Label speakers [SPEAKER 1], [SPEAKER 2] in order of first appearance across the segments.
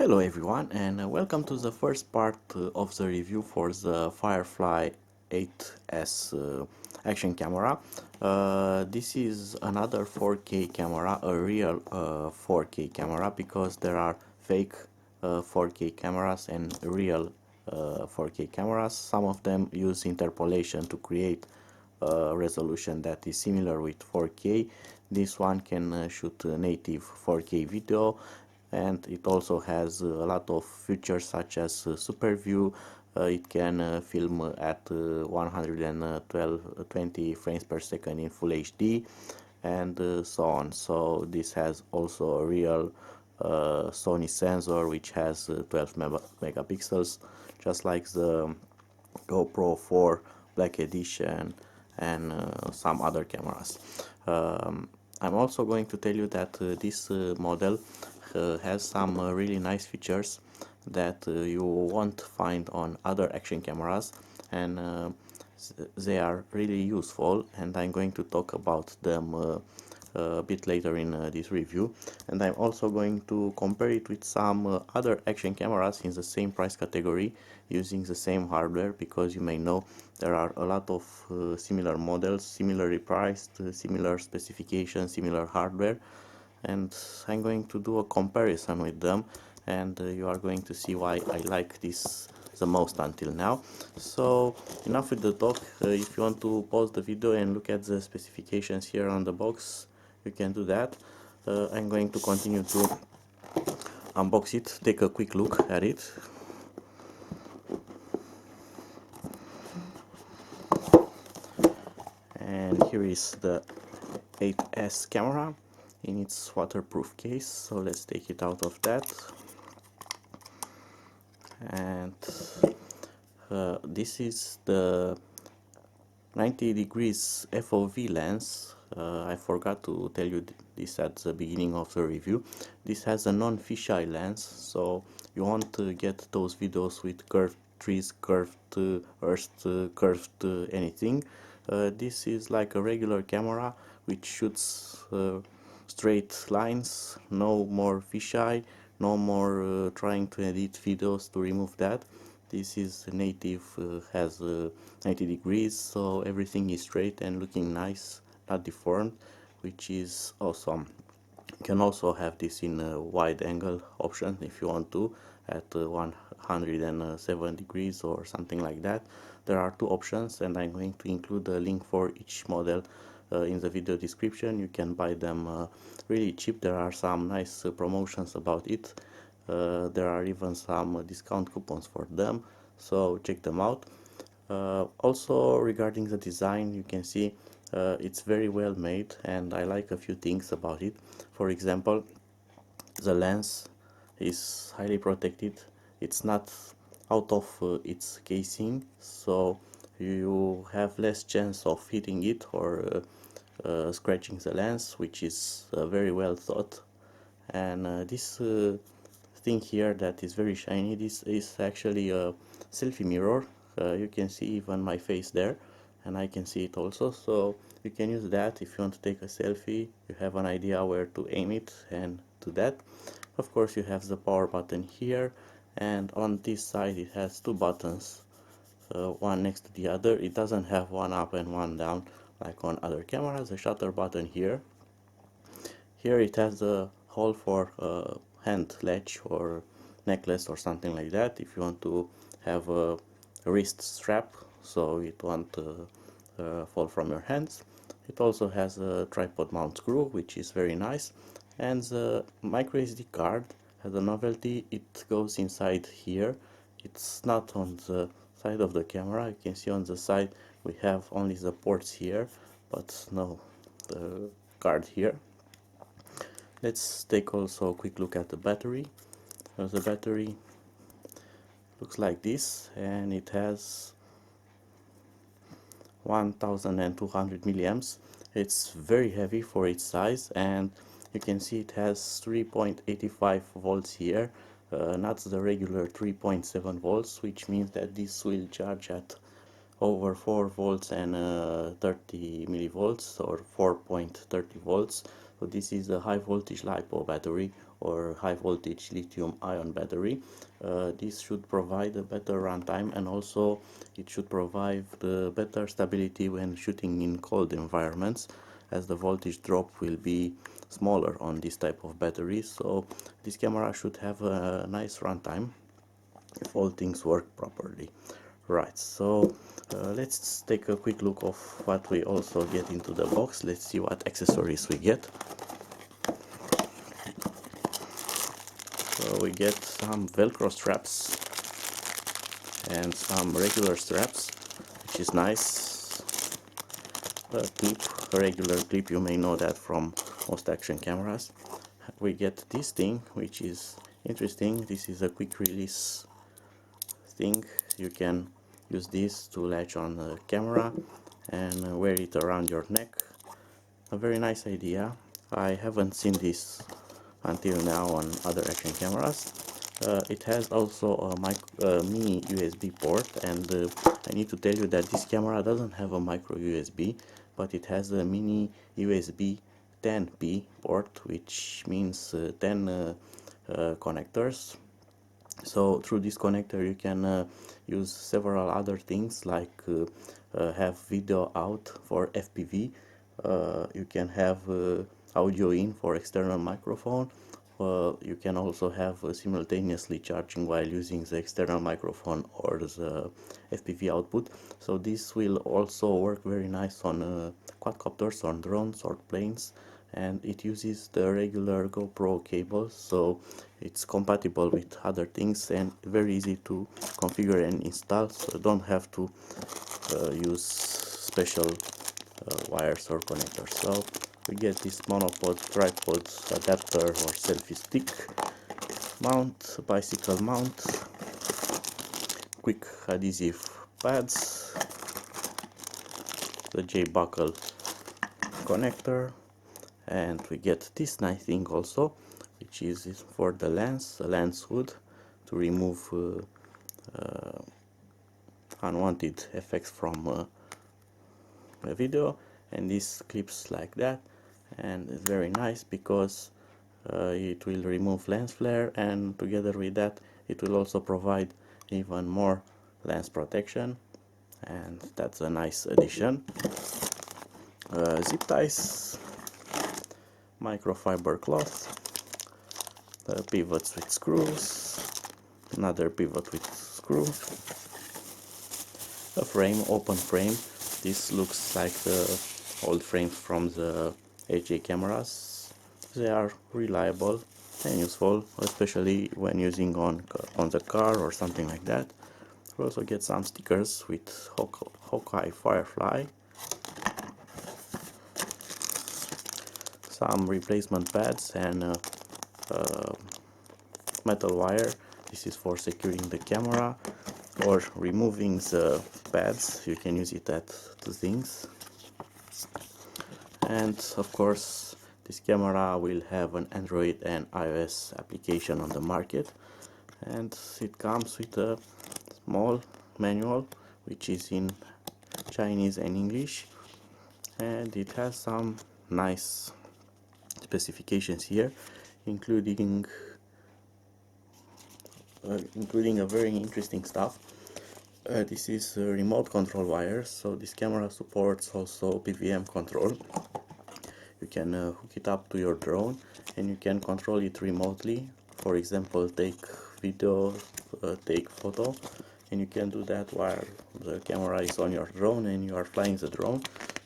[SPEAKER 1] Hello everyone, and welcome to the first part of the review for the Firefly 8S action camera. This is another 4K camera, a real 4K camera, because there are fake 4K cameras and real 4K cameras. Some of them use interpolation to create a resolution that is similar with 4K. This one can shoot native 4K video, and it also has a lot of features such as super view. It can film at 120 frames per second in full HD, and so on. So this has also a real Sony sensor which has 12 megapixels, just like the GoPro 4 Black Edition and some other cameras. I'm also going to tell you that this model has some really nice features that you won't find on other action cameras, and they are really useful, and I'm going to talk about them a bit later in this review. And I'm also going to compare it with some other action cameras in the same price category using the same hardware, because you may know there are a lot of similar models, similarly priced, similar specifications, similar hardware, and I'm going to do a comparison with them, and you are going to see why I like this the most until now. So enough with the talk. If you want to pause the video and look at the specifications here on the box, you can do that. I'm going to continue to unbox it, take a quick look at it. And here is the 8S camera in its waterproof case, so let's take it out of that. And this is the 90 degrees FOV lens. I forgot to tell you this at the beginning of the review. This has a non-fisheye lens, so you won't get those videos with curved trees, curved earth, curved anything. This is like a regular camera which shoots straight lines, no more fisheye, no more trying to edit videos to remove that. This is native, has 90 degrees, so everything is straight and looking nice, not deformed, which is awesome. You can also have this in a wide angle option if you want to, at 107 degrees or something like that. There are two options, and I'm going to include a link for each model in the video description. You can buy them really cheap. There are some nice promotions about it. There are even some discount coupons for them, so check them out. Also, regarding the design, you can see it's very well made, and I like a few things about it. For example, the lens is highly protected. It's not out of its casing, so you have less chance of hitting it or scratching the lens, which is very well thought. And this thing here that is very shiny, this is actually a selfie mirror. You can see even my face there, and I can see it also, so you can use that if you want to take a selfie. You have an idea where to aim it and do that. Of course, you have the power button here, and on this side it has two buttons, one next to the other. It doesn't have one up and one down like on other cameras. The shutter button here. Here it has a hole for hand latch or necklace or something like that, if you want to have a wrist strap so it won't fall from your hands. It also has a tripod mount screw, which is very nice, and the micro SD card has a novelty. It goes inside here. It's not on the side of the camera. You can see on the side we have only the ports here, but no, the card here. Let's take also a quick look at the battery. The battery looks like this, and it has 1200 milliamps. It's very heavy for its size, and you can see it has 3.85 volts here, not the regular 3.7 volts, which means that this will charge at over 4 volts and 30 millivolts, or 4.30 volts. So this is a high voltage LiPo battery or high voltage lithium ion battery. This should provide a better runtime, and also it should provide better stability when shooting in cold environments, as the voltage drop will be smaller on this type of batteries. So this camera should have a nice runtime if all things work properly. Right, so let's take a quick look of what we also get into the box. Let's see what accessories we get. So we get some Velcro straps and some regular straps, which is nice. A clip, a regular clip, you may know that from most action cameras. We get this thing, which is interesting. This is a quick release thing. You can use this to latch on the camera and wear it around your neck. A very nice idea. I haven't seen this until now on other action cameras. It has also a mini USB port, and I need to tell you that this camera doesn't have a micro USB, but it has a mini USB 10P port, which means 10 connectors. So through this connector you can use several other things, like have video out for FPV, you can have audio in for external microphone, you can also have simultaneously charging while using the external microphone or the FPV output. So this will also work very nice on quadcopters, on drones or planes, and it uses the regular GoPro cable, so it's compatible with other things and very easy to configure and install, so you don't have to use special wires or connectors. So we get this monopod, tripod, adapter or selfie stick mount, bicycle mount, quick adhesive pads, the J buckle connector, and we get this nice thing also, which is for the lens, a lens hood to remove unwanted effects from a video, and this clips like that, and it's very nice because it will remove lens flare, and together with that it will also provide even more lens protection, and that's a nice addition. Zip ties, microfiber cloth, pivots with screws, another pivot with screw, a frame, open frame. This looks like the old frames from the HA cameras. They are reliable and useful, especially when using on the car or something like that. We also get some stickers with HawkEYE Firefly, some replacement pads, and metal wire. This is for securing the camera or removing the pads. You can use it at the things. And of course this camera will have an Android and iOS application on the market, and it comes with a small manual which is in Chinese and English, and it has some nice specifications here, including a very interesting stuff. This is a remote control wire, so this camera supports also PWM control. You can hook it up to your drone and you can control it remotely. For example, take video, take photo, and you can do that while the camera is on your drone and you are flying the drone.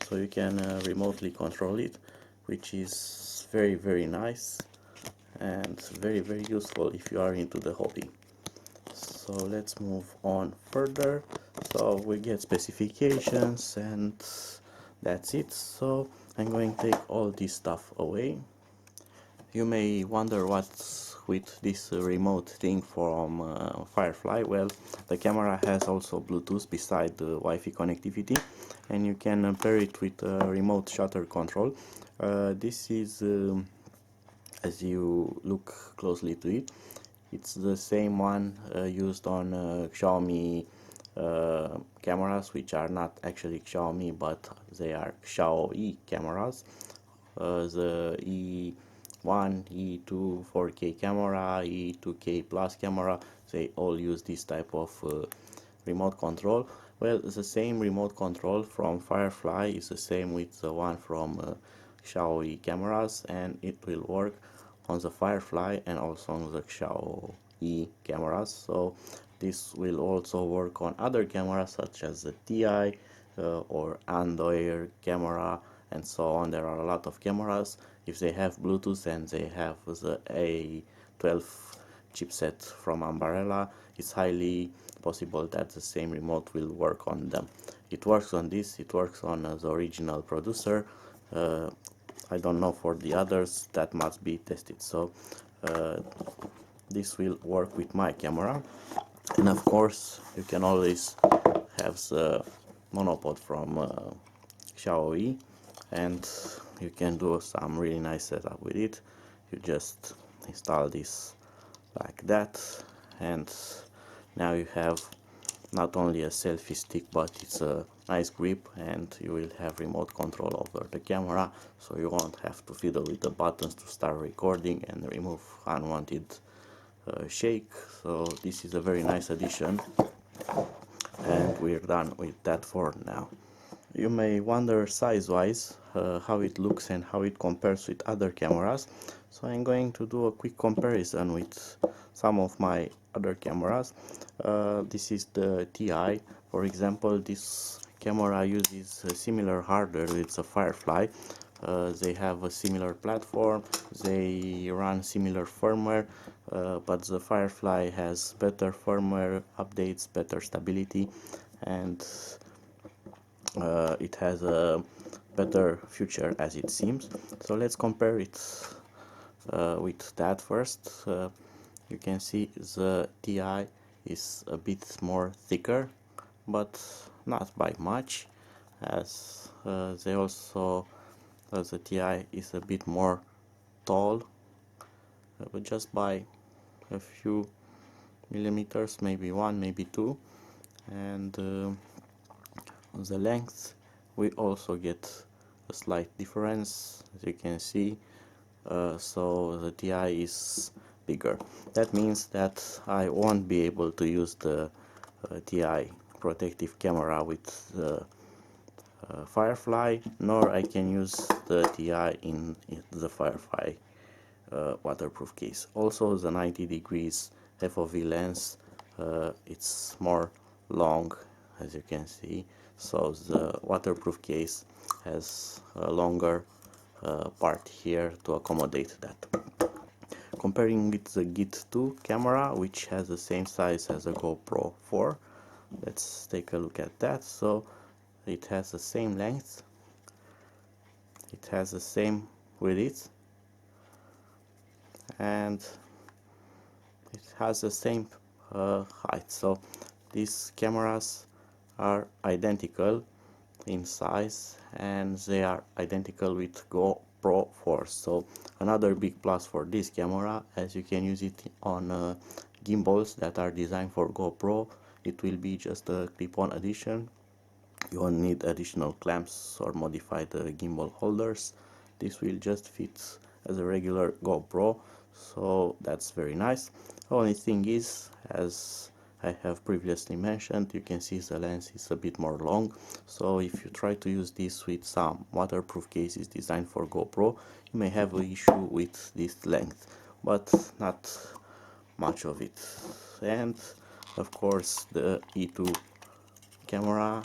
[SPEAKER 1] So you can remotely control it, which is very nice and very useful if you are into the hobby. So let's move on further. So we get specifications and that's it. So I'm going to take all this stuff away. You may wonder what's with this remote thing from Firefly. Well, the camera has also Bluetooth beside the Wi-Fi connectivity, and you can pair it with a remote shutter control. This is, as you look closely to it, it's the same one used on Xiaomi cameras, which are not actually Xiaomi, but they are HawkEYE cameras. The E1, E2 4K camera, E2K plus camera, they all use this type of remote control. Well, the same remote control from Firefly is the same with the one from HawkEYE cameras, and it will work on the Firefly and also on the HawkEYE cameras. So this will also work on other cameras such as the TI or Ambarella camera and so on. There are a lot of cameras. If they have Bluetooth and they have the A12 chipset from Ambarella, it's highly possible that the same remote will work on them. It works on this, it works on the original producer. I don't know for the others, that must be tested. So this will work with my camera, and of course you can always have the monopod from HawkEYE, and you can do some really nice setup with it. You just install this like that, and now you have not only a selfie stick, but it's a nice grip, and you will have remote control over the camera, so you won't have to fiddle with the buttons to start recording and remove unwanted shake. So this is a very nice addition, and we're done with that for now. You may wonder size-wise how it looks and how it compares with other cameras. So I'm going to do a quick comparison with some of my other cameras. This is the TI. For example, this camera uses similar hardware with the Firefly. They have a similar platform, they run similar firmware, but the Firefly has better firmware updates, better stability, and it has a better future as it seems. So let's compare it with that first. You can see the TI is a bit more thicker, but not by much, as the TI is a bit more tall, but just by a few millimeters, maybe one, maybe two, and on the length we also get a slight difference, as you can see. So the TI is bigger. That means that I won't be able to use the TI protective camera with the Firefly, nor I can use the TI in the Firefly waterproof case. Also, the 90 degrees FOV lens, it's more long, as you can see, so the waterproof case has a longer part here to accommodate that. Comparing with the Git 2 camera, which has the same size as a GoPro 4, let's take a look at that. So it has the same length, it has the same width, and it has the same height. So these cameras are identical in size, and they are identical with GoPro 4. So another big plus for this camera, as you can use it on gimbals that are designed for GoPro. It will be just a clip-on addition. You won't need additional clamps or modify the gimbal holders. This will just fit as a regular GoPro, so that's very nice. The only thing is, as I have previously mentioned, you can see the lens is a bit more long, so if you try to use this with some waterproof cases designed for GoPro, you may have an issue with this length, but not much of it. And of course the E2 camera,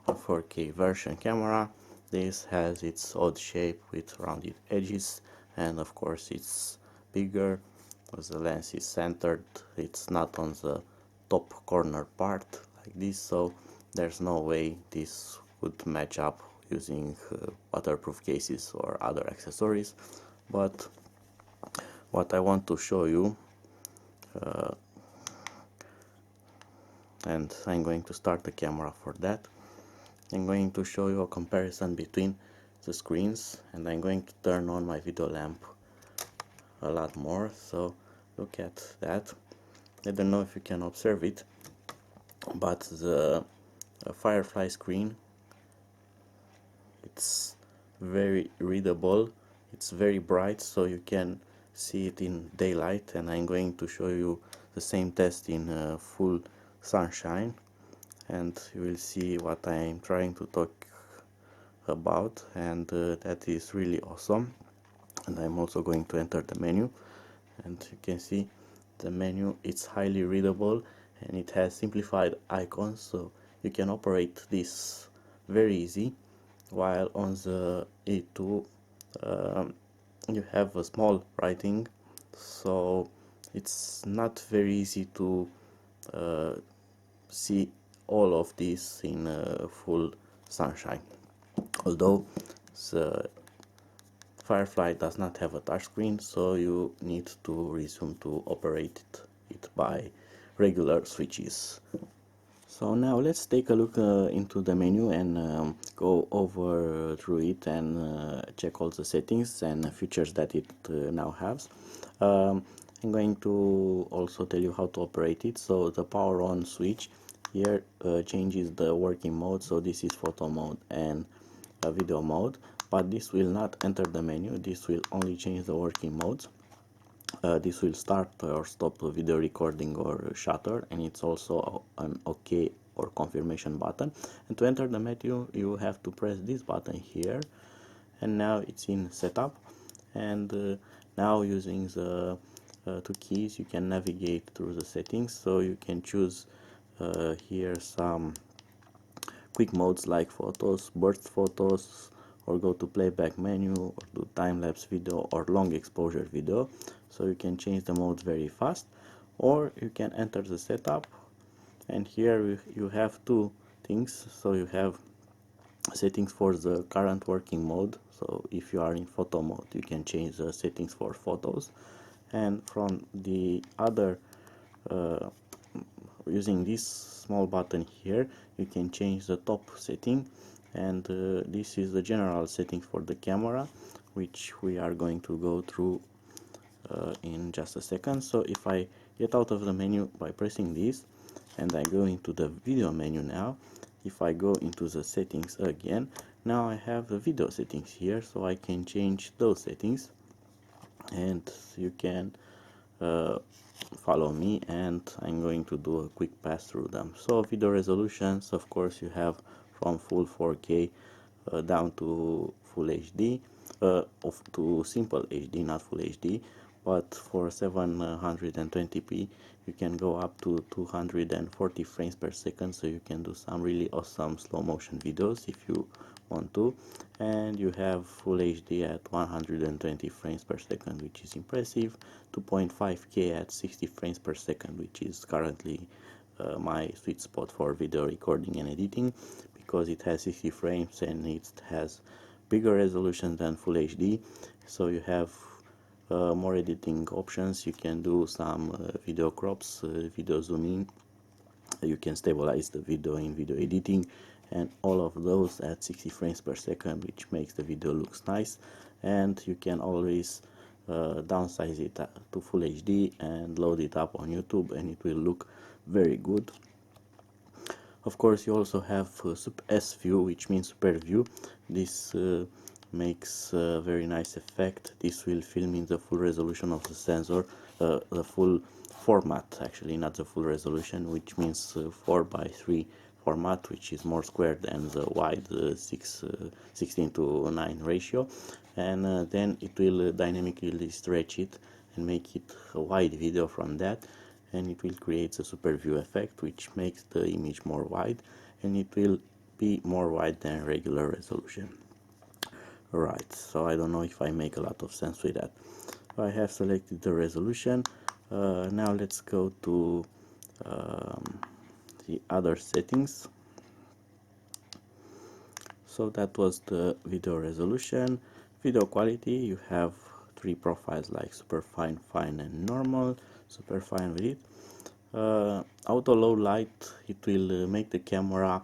[SPEAKER 1] a 4K version camera, this has its odd shape with rounded edges, and of course it's bigger as the lens is centered. It's not on the top corner part like this, so there's no way this would match up using waterproof cases or other accessories. But what I want to show you, and I'm going to start the camera for that, I'm going to show you a comparison between the screens, and I'm going to turn on my video lamp a lot more. So look at that. I don't know if you can observe it, but the Firefly screen, it's very readable. it's very bright, so you can see it in daylight, and I'm going to show you the same test in full sunshine, and you will see what I'm trying to talk about, and that is really awesome. And I'm also going to enter the menu, and you can see the menu, it's highly readable and it has simplified icons, so you can operate this very easy. While on the A2 you have a small writing, so it's not very easy to see all of this in full sunshine. Although the Firefly does not have a touchscreen, so you need to resume to operate it by regular switches. So now let's take a look into the menu and go over through it and check all the settings and features that it now has. I'm going to also tell you how to operate it. So the power on switch here changes the working mode, so this is photo mode and video mode, but this will not enter the menu, this will only change the working modes. This will start or stop a video recording or shutter, and it's also an OK or confirmation button. And to enter the menu you have to press this button here, and now it's in setup. And now using the two keys you can navigate through the settings, so you can choose here some quick modes like photos, burst photos, or go to playback menu, or do time-lapse video or long exposure video. So you can change the modes very fast, or you can enter the setup, and here you have two things. So you have settings for the current working mode, so if you are in photo mode you can change the settings for photos, and from the other using this small button here you can change the top setting, and this is the general settings for the camera, which we are going to go through in just a second. So if I get out of the menu by pressing this and I go into the video menu now, if I go into the settings again, now I have the video settings here, so I can change those settings, and you can follow me, and I'm going to do a quick pass through them. So video resolutions, of course, you have from full 4K down to full HD, to simple HD, not full HD, but for 720p you can go up to 240 frames per second, so you can do some really awesome slow motion videos if you want to. And you have full HD at 120 frames per second, which is impressive. 2.5K at 60 frames per second, which is currently my sweet spot for video recording and editing, because it has 60 frames and it has bigger resolution than full HD, so you have more editing options. You can do some video crops, video zooming, you can stabilize the video in video editing, and all of those at 60 frames per second, which makes the video looks nice. And you can always downsize it to full HD and load it up on YouTube, and it will look very good. Of course, you also have S view, which means super view. This makes a very nice effect. This will film in the full resolution of the sensor, the full format actually, not the full resolution, which means 4:3 format, which is more square than the wide 16:9 ratio. And then it will dynamically stretch it and make it a wide video from that, and it will create a super view effect, which makes the image more wide, and it will be more wide than regular resolution. Right, so I don't know if I make a lot of sense with that. I have selected the resolution. Now let's go to the other settings. So that was the video resolution. Video quality, you have three profiles like super fine, fine, and normal. Super fine with it. Auto low light, it will make the camera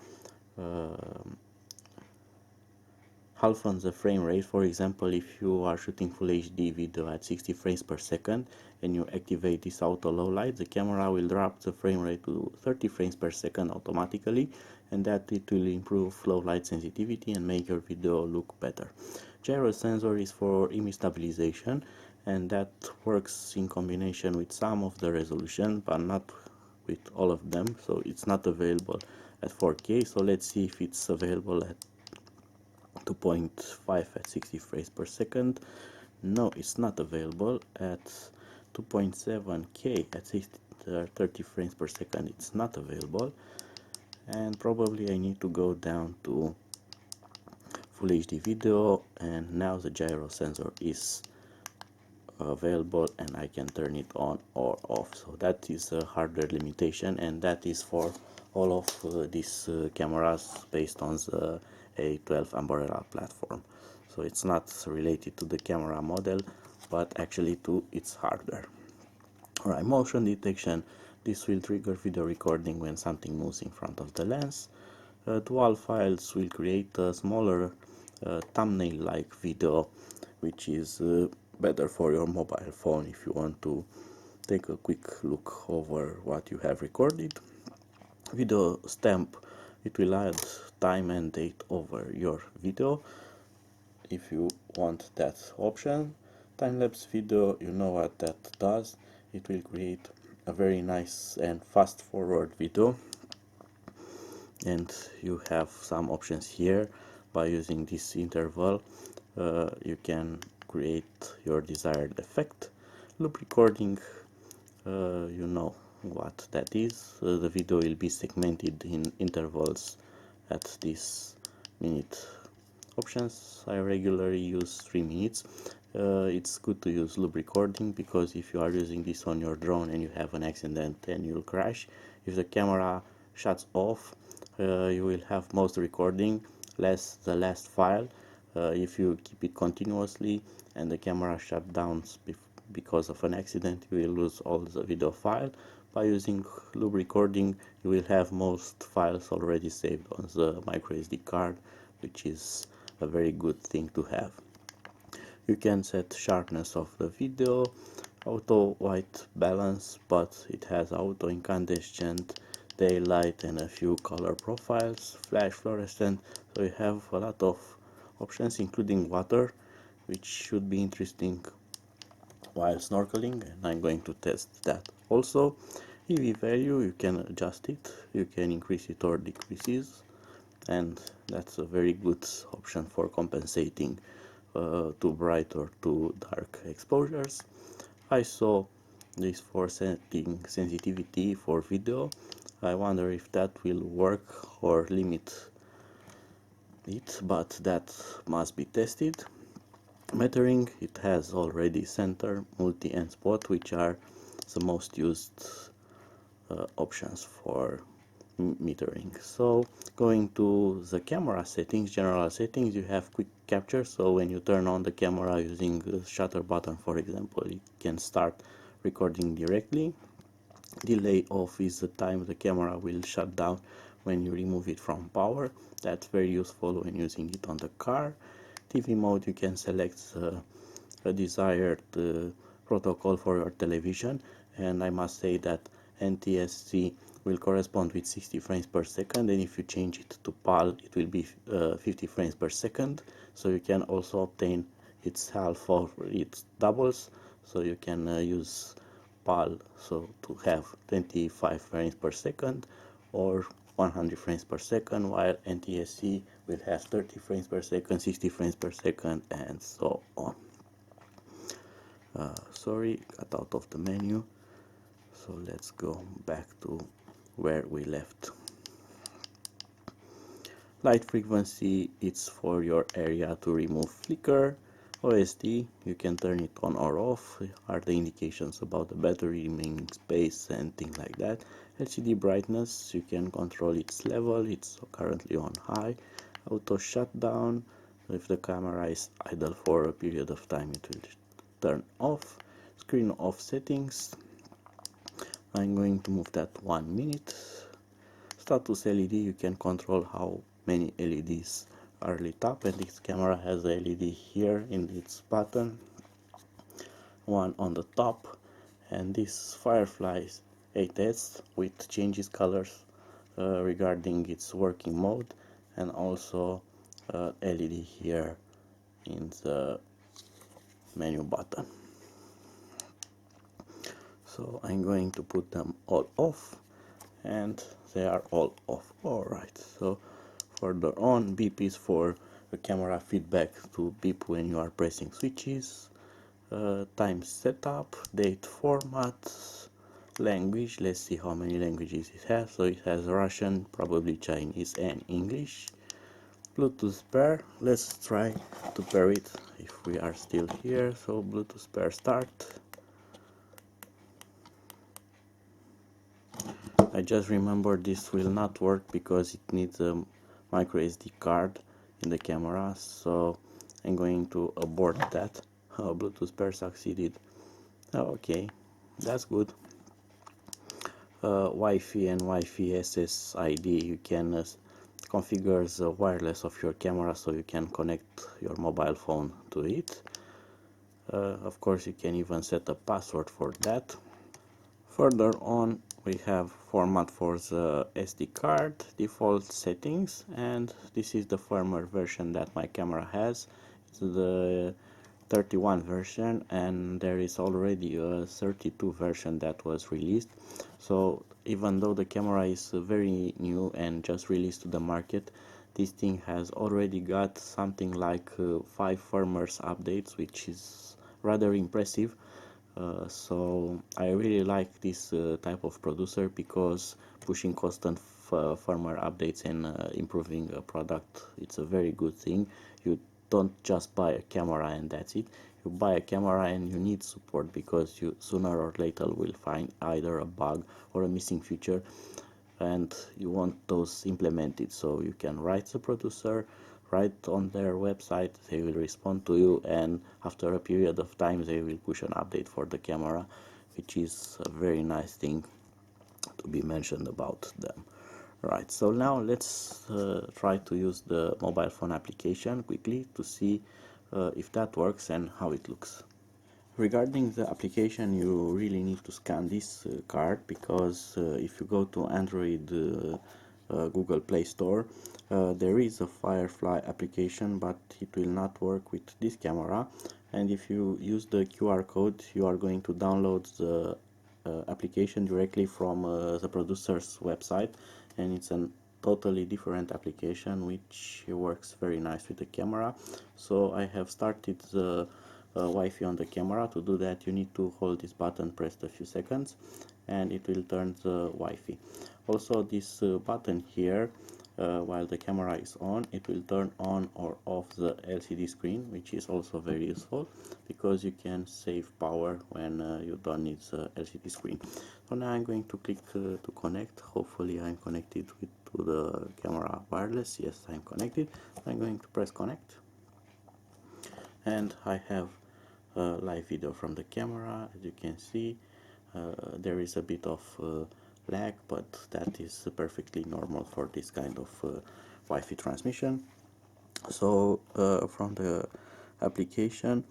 [SPEAKER 1] half on the frame rate. For example, if you are shooting full HD video at 60 frames per second and you activate this auto low light, the camera will drop the frame rate to 30 frames per second automatically, and that it will improve low light sensitivity and make your video look better. Gyro sensor is for image stabilization, and that works in combination with some of the resolution, but not with all of them. So it's not available at 4K. So let's see if it's available at 2.5 at 60 frames per second. No, it's not available at 2.7K at 30 frames per second. It's not available, and probably I need to go down to Full HD video, and now the gyro sensor is available and I can turn it on or off. So that is a hardware limitation, and that is for all of these cameras based on the A12 Ambarella platform. So it's not related to the camera model, but actually to its hardware. Alright, motion detection. This will trigger video recording when something moves in front of the lens. Dual files will create a smaller thumbnail-like video, which is better for your mobile phone if you want to take a quick look over what you have recorded. Video stamp, it will add time and date over your video if you want that option. Time-lapse video, you know what that does. It will create a very nice and fast forward video, and you have some options here. By using this interval, you can create your desired effect. Loop recording, you know what that is. The video will be segmented in intervals at this minute options. I regularly use 3 minutes. It's good to use loop recording, because if you are using this on your drone and you have an accident and you'll crash, if the camera shuts off, you will have most recording, less the last file. If you keep it continuously and the camera shut down because of an accident, you will lose all the video file. By using loop recording, you will have most files already saved on the micro SD card, which is a very good thing to have. You can set sharpness of the video, auto white balance, but it has auto incandescent, daylight, and a few color profiles, flash fluorescent. So you have a lot of options, including water, which should be interesting while snorkeling, and I'm going to test that. Also, EV value, you can adjust it, you can increase it or decrease it, and that's a very good option for compensating too bright or too dark exposures. I saw this for setting sensitivity for video. I wonder if that will work or limit it, but that must be tested. Metering, it has already center, multi, and spot, which are the most used options for metering. So going to the camera settings, general settings, you have quick capture. So when you turn on the camera using the shutter button, for example, it can start recording directly. Delay off is the time the camera will shut down when you remove it from power. That's very useful when using it on the car. TV mode, you can select a desired protocol for your television, and I must say that NTSC will correspond with 60 frames per second, and if you change it to PAL, it will be 50 frames per second. So you can also obtain its half or its doubles, so you can use PAL, so to have 25 frames per second or 100 frames per second, while NTSC will have 30 frames per second, 60 frames per second, and so on. Sorry, got out of the menu, so let's go back to where we left. Light frequency, it's for your area to remove flicker. OSD, you can turn it on or off, are the indications about the battery remaining space and things like that. LCD brightness, you can control its level, it's currently on high. Auto shutdown, if the camera is idle for a period of time, it will turn off. Screen off settings, I'm going to move that 1 minute. Status LED, you can control how many LEDs are lit up, and this camera has a LED here in its button, one on the top, and this Firefly 8S which changes colors regarding its working mode, and also LED here in the menu button. So I'm going to put them all off, and they are all off. Alright, so further on, beep is for the camera feedback to beep when you are pressing switches. Time setup, date format, language, let's see how many languages it has. So it has Russian, probably Chinese and English. Bluetooth pair, let's try to pair it if we are still here. So Bluetooth pair start. I just remember this will not work because it needs a micro SD card in the camera, so I'm going to abort that. Bluetooth pair succeeded. Okay, that's good. Wi-Fi and Wi-Fi SSID, you can configure the wireless of your camera so you can connect your mobile phone to it. Of course, you can even set a password for that. Further on, we have format for the SD card, default settings, and this is the firmware version that my camera has. It's the 31 version, and there is already a 32 version that was released. So even though the camera is very new and just released to the market, this thing has already got something like 5 firmware updates, which is rather impressive. So I really like this type of producer because pushing constant firmware updates and improving a product, it's a very good thing. You don't just buy a camera and that's it. You buy a camera and you need support because you sooner or later will find either a bug or a missing feature, and you want those implemented. So you can write the producer, write on their website, they will respond to you, and after a period of time they will push an update for the camera, which is a very nice thing to be mentioned about them. Right, so now let's try to use the mobile phone application quickly to see if that works and how it looks. Regarding the application, you really need to scan this card because if you go to Android Google Play Store, there is a Firefly application, but it will not work with this camera. And if you use the QR code, you are going to download the application directly from the producer's website, and it's a totally different application which works very nice with the camera. So I have started the Wi-Fi on the camera. To do that, you need to hold this button pressed a few seconds and it will turn the Wi-Fi. Also, this button here, while the camera is on, it will turn on or off the LCD screen, which is also very useful because you can save power when you don't need the LCD screen. So now I'm going to click to connect. Hopefully I'm connected to the camera wireless. Yes, I'm connected. I'm going to press connect, and I have a live video from the camera. As you can see, there is a bit of lag, but that is perfectly normal for this kind of Wi-Fi transmission. So from the application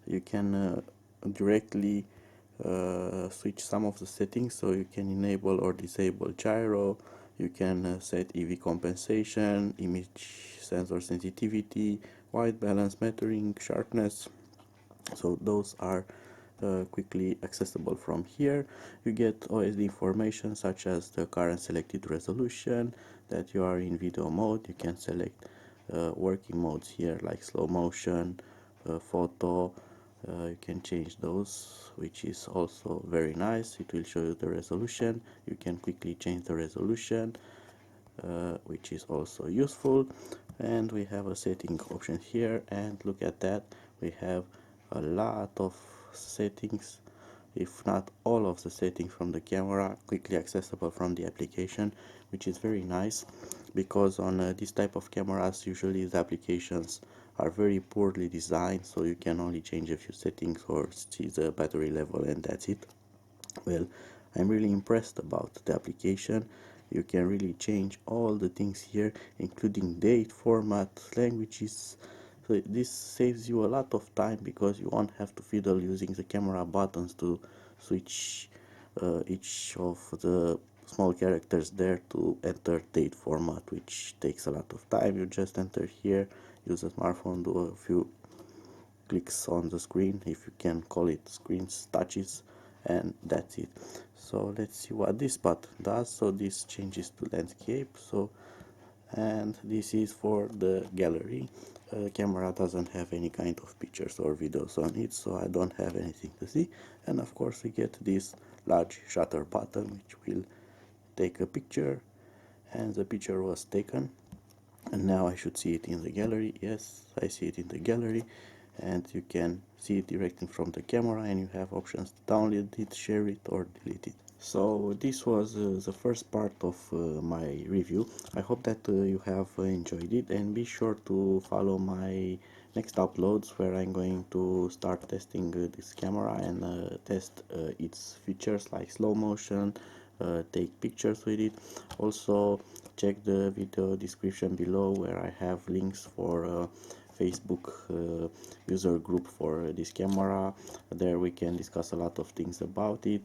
[SPEAKER 1] you can directly switch some of the settings, so you can enable or disable gyro, you can set EV compensation, image sensor sensitivity, white balance metering, sharpness. So those are quickly accessible from here. You get OSD information such as the current selected resolution, that you are in video mode. You can select working modes here like slow motion, photo. You can change those, which is also very nice. It will show you the resolution. You can quickly change the resolution, which is also useful. And we have a setting option here, and look at that, we have a lot of settings, if not all of the settings from the camera, quickly accessible from the application, which is very nice because on this type of cameras usually the applications are very poorly designed, so you can only change a few settings or see the battery level and that's it. Well, I'm really impressed about the application. You can really change all the things here, including date, format, languages. So this saves you a lot of time because you won't have to fiddle using the camera buttons to switch each of the small characters there to enter date format, which takes a lot of time. You just enter here, use a smartphone, do a few clicks on the screen, if you can call it screens, touches, and that's it. So let's see what this button does. So this changes to landscape. So, and this is for the gallery. Camera doesn't have any kind of pictures or videos on it, so I don't have anything to see. And of course we get this large shutter button which will take a picture, and the picture was taken, and now I should see it in the gallery. Yes, I see it in the gallery, and you can see it directly from the camera, and you have options to download it, share it, or delete it. So this was the first part of my review. I hope that you have enjoyed it, and be sure to follow my next uploads where I'm going to start testing this camera and test its features like slow motion, take pictures with it. Also check the video description below where I have links for Facebook user group for this camera. There we can discuss a lot of things about it.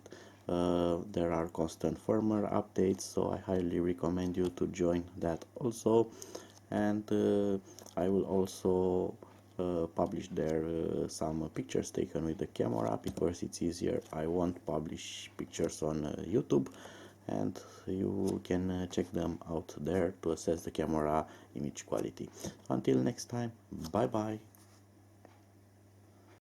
[SPEAKER 1] There are constant firmware updates, so I highly recommend you to join that also. And I will also publish there some pictures taken with the camera, because it's easier. I won't publish pictures on YouTube, and you can check them out there to assess the camera image quality. Until next time, bye bye.